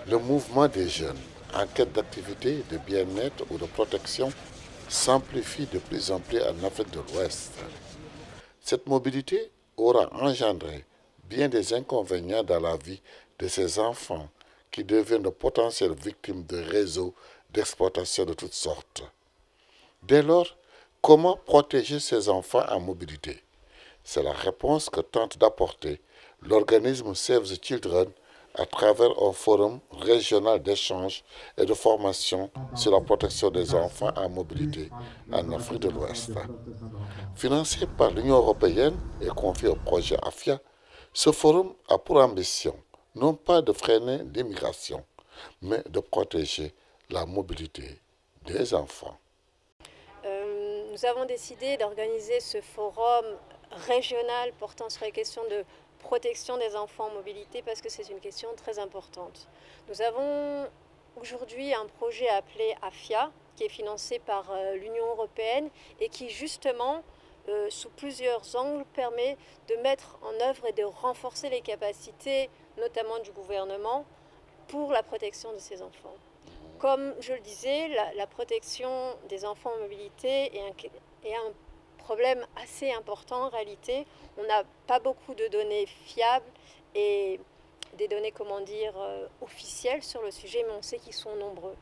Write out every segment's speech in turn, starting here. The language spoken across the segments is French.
Le mouvement des jeunes en quête d'activité, de bien-être ou de protection s'amplifie de plus en plus en Afrique de l'Ouest. Cette mobilité aura engendré bien des inconvénients dans la vie de ces enfants qui deviennent de potentielles victimes de réseaux d'exploitation de toutes sortes. Dès lors, comment protéger ces enfants en mobilité? C'est la réponse que tente d'apporter l'organisme Save the Children à travers un forum régional d'échange et de formation sur la protection des enfants en mobilité en Afrique de l'Ouest. Financé par l'Union européenne et confié au projet AFIA, ce forum a pour ambition non pas de freiner l'immigration, mais de protéger la mobilité des enfants. Nous avons décidé d'organiser ce forum régional portant sur les questions de protection des enfants en mobilité parce que c'est une question très importante. Nous avons aujourd'hui un projet appelé AFIA qui est financé par l'Union européenne et qui justement sous plusieurs angles permet de mettre en œuvre et de renforcer les capacités notamment du gouvernement pour la protection de ces enfants. Comme je le disais, la protection des enfants en mobilité est un problème assez important en réalité. On n'a pas beaucoup de données fiables et des données, officielles sur le sujet, mais on sait qu'ils sont nombreux.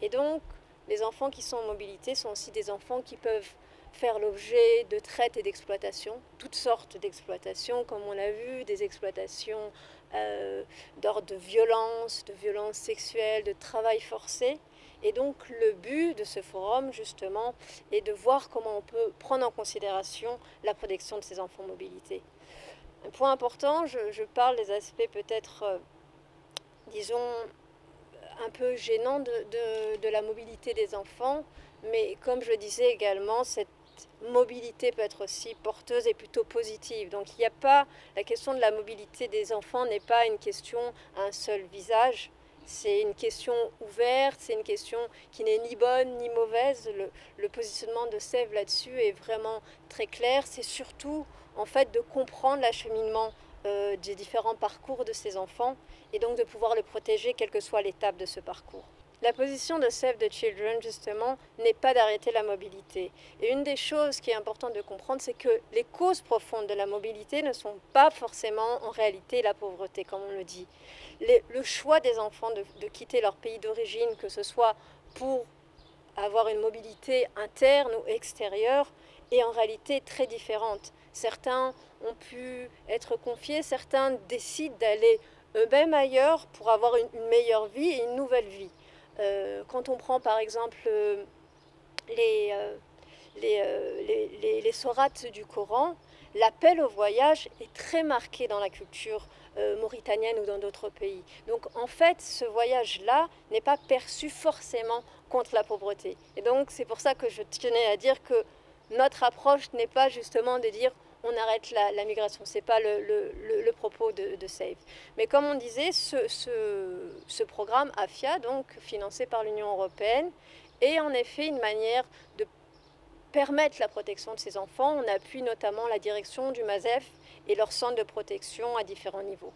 Et donc, les enfants qui sont en mobilité sont aussi des enfants qui peuvent faire l'objet de traite et d'exploitation, toutes sortes d'exploitations, comme on l'a vu, des exploitations d'ordre de violence sexuelle, de travail forcé. Et donc le but de ce forum, justement, est de voir comment on peut prendre en considération la protection de ces enfants en mobilité. Un point important, je parle des aspects peut-être, disons, un peu gênants de la mobilité des enfants, mais comme je le disais également, cette mobilité peut être aussi porteuse et plutôt positive. Donc il n'y a pas, la question de la mobilité des enfants n'est pas une question à un seul visage, c'est une question ouverte, c'est une question qui n'est ni bonne ni mauvaise. Le positionnement de Sèvres là-dessus est vraiment très clair. C'est surtout en fait de comprendre l'acheminement des différents parcours de ces enfants et donc de pouvoir les protéger quelle que soit l'étape de ce parcours. La position de Save the Children, justement, n'est pas d'arrêter la mobilité. Et une des choses qui est importante de comprendre, c'est que les causes profondes de la mobilité ne sont pas forcément en réalité la pauvreté, comme on le dit. Le choix des enfants de quitter leur pays d'origine, que ce soit pour avoir une mobilité interne ou extérieure, est en réalité très différente. Certains ont pu être confiés, certains décident d'aller eux-mêmes ailleurs pour avoir une meilleure vie et une nouvelle vie. Quand on prend par exemple les sourates du Coran, l'appel au voyage est très marqué dans la culture mauritanienne ou dans d'autres pays. Donc en fait, ce voyage-là n'est pas perçu forcément contre la pauvreté. Et donc c'est pour ça que je tenais à dire que notre approche n'est pas justement de dire on arrête la migration, ce n'est pas le propos de SAVE. Mais comme on disait, ce programme AFIA, donc financé par l'Union européenne, est en effet une manière de permettre la protection de ces enfants. On appuie notamment la direction du MASEF et leur centre de protection à différents niveaux.